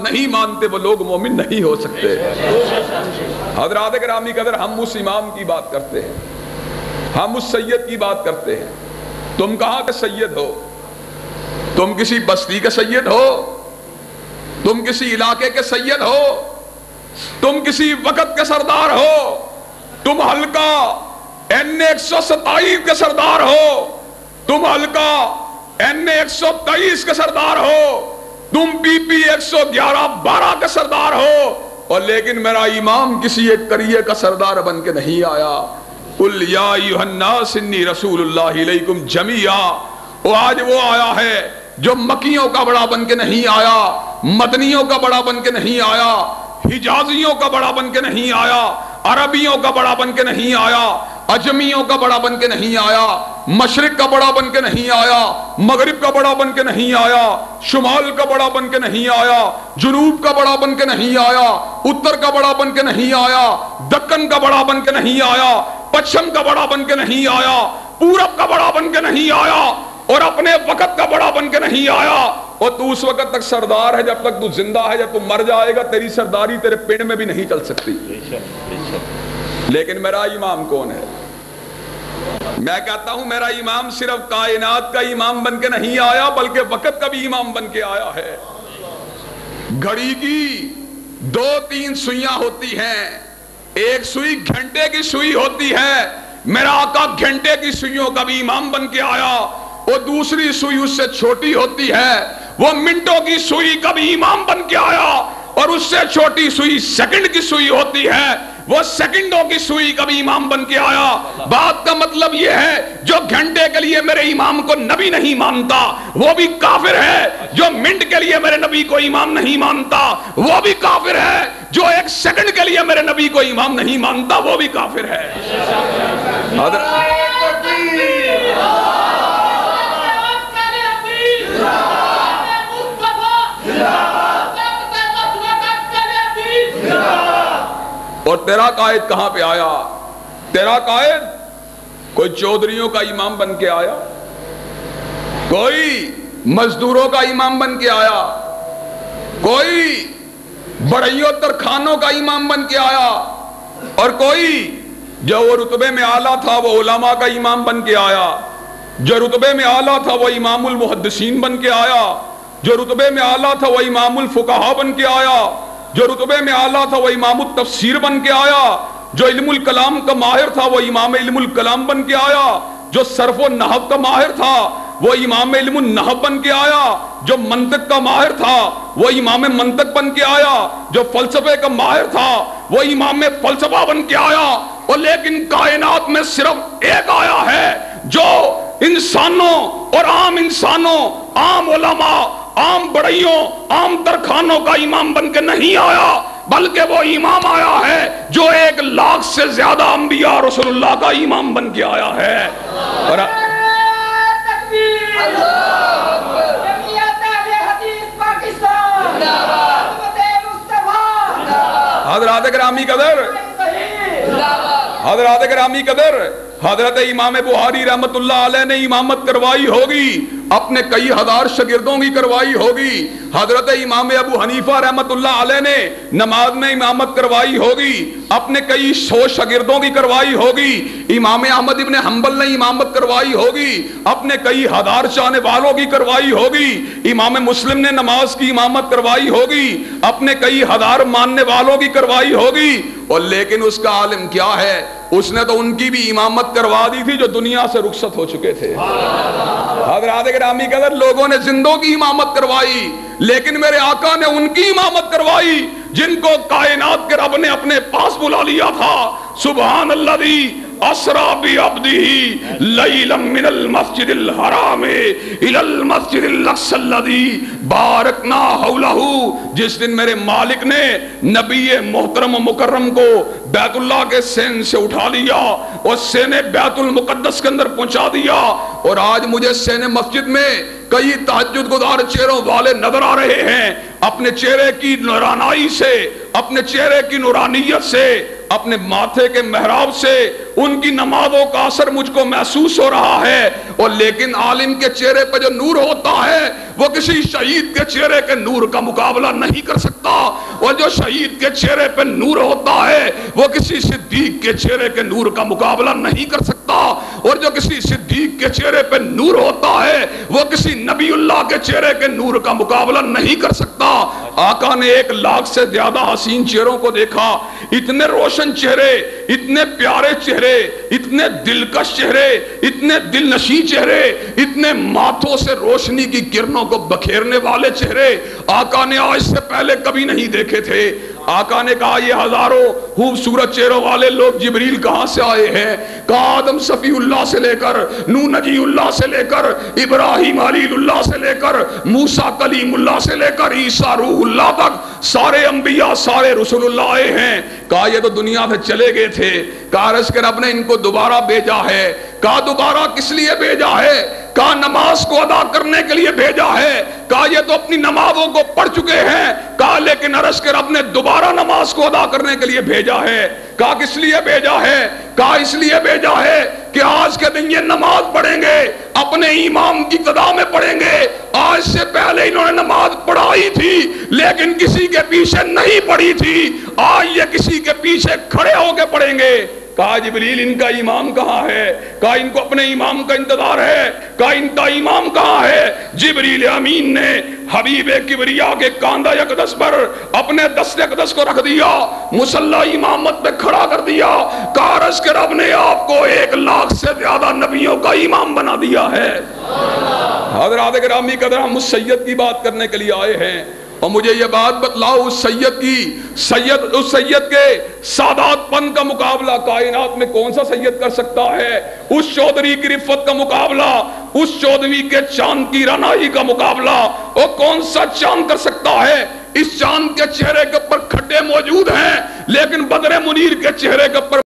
نہیں مانتے وہ لوگ مومن نہیں ہو سکتے۔ حضرات گرامی قدر، ہم اس امام کی بات کرتے ہیں، ہم اس سید کی بات کرتے ہیں۔ تم کہاں کے سید ہو؟ تم کسی بستی کے سید ہو؟ تم کسی علاقے کے سید ہو؟ تم کسی وقت کے سردار ہو؟ تم حلقہ N127 کے سردار ہو؟ تم حلقہ N123 کے سردار ہو؟ تم BP 111-12 کے سردار ہو؟ اور لیکن میرا امام کسی ایک قریے کا سردار بن کے نہیں آیا۔ قُلْ يَا أَيُّهَا النَّاسِ إِنِّي رَسُولُ اللَّهِ إِلَيْكُمْ جَمِيعًا۔ وہ آج وہ آیا ہے جو مکیوں کا بڑا بن کے نہیں آیا، مدنیوں کا بڑا بن کے نہیں آیا، حجازیوں کا بڑا بن کے نہیں آیا، عربیوں کا بڑا بن کے نہیں آیا، اجمیوں کا بڑا بن کے نہیں آیا، مشرق کا بڑا بن کے نہیں آیا، مغرب کا بڑا بن کے نہیں آیا، شمال کا بڑا بن کے نہیں آیا، جنوب کا بڑا بن کے نہیں آیا، اتر کا بڑا بن کے نہیں آیا، دکن کا بڑا بن کے نہیں آیا، پچھم کا بڑا بن کے نہیں آیا، پورب کا بڑا بن کے نہیں آیا، اور اپنے وقت کا بڑا بن کے نہیں آیا۔ اور تو اس وقت تک سردار ہے جب تک تو زندہ ہے، جب تو مر جائے گا تیری سرداری تیرے پیڑ میں بھی نہیں چل سکتی۔ لیکن میرا امام کون ہے؟ میں کہتا ہوں میرا امام صرف کائنات کا امام بن کے نہیں آیا بلکہ وقت کا بھی امام بن کے آیا ہے۔ گھڑی کی 2-3 سوئیاں ہوتی ہیں، ایک سوئی گھنٹے کی سوئی ہوتی ہے، میرا آقا گھنٹے کی سوئیوں کا بھی امام بن کے آیا، اور دوسری سوئی اس سے چھوٹی ہوتی ہے، وہ منٹوں کی سوئی کا بھی امام بن کے آیا، اور اس سے چھوٹی سوئی سیکنڈ کی سوئی ہوتی ہے، وہ سیکنڈوں کی سوئی کا بھی امام بن کے آیا۔ بات کا مطلب یہ ہے جو گھنٹے کے لیے میرے امام کو نبی نہیں مانتا وہ بھی کافر ہے، جو منٹ کے لیے میرے نبی کو امام نہیں مانتا وہ بھی کافر ہے، جو 1 سیکنڈ کے لیے میرے نبی کو امام نہیں مانتا وہ بھی کافر ہے۔ اور تیرا قائد کہاں پہ آیا؟ تیرا قائد کوئی چودھریوں کا امام بن کے آیا، کوئی مزدوروں کا امام بن کے آیا، کوئی بڑھئیوں ترخانوں کا امام بن کے آیا، اور کوئی جو وہ رتبے میں اعلیٰ تھا وہ علماء کا امام بن کے آیا، جو رتبے میں اعلیٰ تھا وہ امام المحدثین بن کے آیا، جو رتبے میں اعلیٰ تھا وہ امام الفقہاء بن کے آیا، جو رتبے میں اعلیٰ تھا وہ امام التفسیر بن کے آیا، جو علم الکلام کا ماہر تھا وہ امام علم الکلام بن کے آیا، جو صرف و نحو کا ماہر تھا وہ امام علم النحو بن کے آیا، جو منطق کا ماہر تھا وہ امام منطق بن کے آیا، جو فلسفے کا ماہر تھا وہ امام فلسفہ بن کے آیا۔ اور لیکن کائنات میں صرف ایک آیا ہے جو انسانوں اور عام انسانوں، عام علماء، عام بڑھئیوں، عام ترخانوں کا امام بن کے نہیں آیا بلکہ وہ امام آیا ہے جو 1 لاکھ سے زیادہ انبیاء رسول اللہ کا امام بن کے آیا ہے۔ اور حضرات گرامی قدر، حضرات گرامی قدر، حضرت امام بخاری رحمت اللہ علیہ نے امامت کروائی ہوگی، اپنے کئی ہزار شاگردوں کی کروائی ہوگی۔ حضرت امام ابو حنیفہ رحمت اللہ علیہ نے نماز میں امامت کروائی ہوگی، اپنے کئی 100 شاگردوں کی کروائی ہوگی۔ امام احمد ابن حنبل نے امامت کروائی ہوگی، اپنے کئی ہزار چاہنے والوں کی کروائی ہوگی۔ امام مسلم نے نماز کی امامت کروائی ہوگی، اپنے کئی ہزار ماننے والوں کی کروائی ہوگی۔ اور لیکن اس کا عالم کیا ہے؟ اس نے تو ان کی بھی امامت کروا دی تھی جو دنیا سے رخصت ہو چکے تھے۔ حضرات گرامی قدر، لوگوں نے زندوں کی امامت کروائی لیکن میرے آقا نے ان کی امامت کروائی جن کو کائنات کے رب نے اپنے پاس بلا لیا تھا۔ سبحان الذی اسرا بعبدہ لیلا من المسجد الحرام الی المسجد الاقصی الذی بارکنا حولہ۔ جس دن میرے مالک نے نبی محترم و مکرم کو بیت اللہ کے سین سے اٹھا لیا اور سین بیت المقدس کے اندر پہنچا دیا، اور آج مجھے سین مسجد میں کئی تہجد گزار چہروں والے نظر آ رہے ہیں۔ اپنے چہرے کی نورانائی سے، اپنے چہرے کی نورانیت سے اپنے ماتھے کے محراب سے ان کی نمازوں کا اثر مجھ کو محسوس ہو رہا ہے، اور لیکن عالم کے چہرے پہ جو نور ہوتا ہے وہ کسی شہید کے چہرے کے نور کا مقابلہ نہیں کر سکتا، اور جو شہید کے چہرے پہ نور ہوتا ہے وہ کسی صدیق کے چہرے کے نور کا مقابلہ نہیں کر سکتا، اور جو کسی صدیق کے چہرے پہ نور ہوتا ہے وہ کسی نبی اللہ کے چہرے کے نور کا مقابلہ نہیں کر سکتا۔ آقا نے 1 لاکھ سے زیادہ حسین چہروں کو دیکھا، اتنے روشن چہرے، اتنے پیارے چہرے، اتنے دلکش چہرے، اتنے دل نشیں چہرے، اتنے ماتھوں سے روشنی کی کرنوں کو بکھیرنے والے چہرے آقا نے آج سے پہلے کبھی نہیں دیکھے تھے۔ آقا نے کہا یہ ہزاروں خوبصورت چہروں والے لوگ جبریل کہاں سے آئے ہیں؟ کہا آدم صفی اللہ سے لے کر، نوح نجی اللہ سے لے کر، ابراہیم خلیل اللہ سے لے کر، موسیٰ کلیم اللہ سے لے کر، عیسیٰ روح اللہ تک سارے انبیاء، سارے رسول اللہ آئے ہیں۔ کہا یہ تو دنیا سے چلے گئے تھے، کہا عرض کے رب نے ان کو دوبارہ بھیجا ہے۔ کہا دوبارہ کس لیے بھیجا ہے؟ کہا نماز کو ادا کرنے کے لیے بھیجا ہے۔ کہا یہ تو اپنی نمازوں کو پڑھ چکے ہیں، کہا لیکن عرض کے رب نے دوبارہ نماز کو ادا کرنے کے لیے بھیجا ہے۔ کہا کس لیے بھیجا ہے؟ کہا اس لیے بھیجا ہے کہ آج کے دن یہ نماز پڑھیں گے، اپنے امام کی قدام میں پڑھیں گے۔ آج سے پہلے انہوں نے نماز پڑھائی تھی لیکن کسی کے پیچھے نہیں پڑھی تھی، آج یہ کسی کے پیچھے کھڑے ہو کے پڑھیں گے۔ کہا جبریل ان کا امام کہاں ہے؟ کہا ان کو اپنے امام کا انتظار ہے۔ کہا ان کا امام کہاں ہے؟ جبریل امین نے حبیب کبریا کے کاندھا اقدس پر اپنے دست اقدس کو رکھ دیا، مصلی امامت پہ کھڑا کر دیا۔ کہا عرض کے رب نے آپ کو 1 لاکھ سے زیادہ نبیوں کا امام بنا دیا ہے۔ حضرات گرامی قدر، ہم اس سید کی بات کرنے کے لیے آئے ہیں، اور مجھے یہ بات بتلاؤ اس سید کے سادات پن کا مقابلہ کائنات میں کون سا سید کر سکتا ہے؟ اس چودھری کی رفت کا مقابلہ، اس چودھری کے چاند کی رانائی کا مقابلہ اور کون سا چاند کر سکتا ہے؟ اس چاند کے چہرے کے اوپر کھڈے موجود ہیں لیکن بدر منیر کے چہرے کے اوپر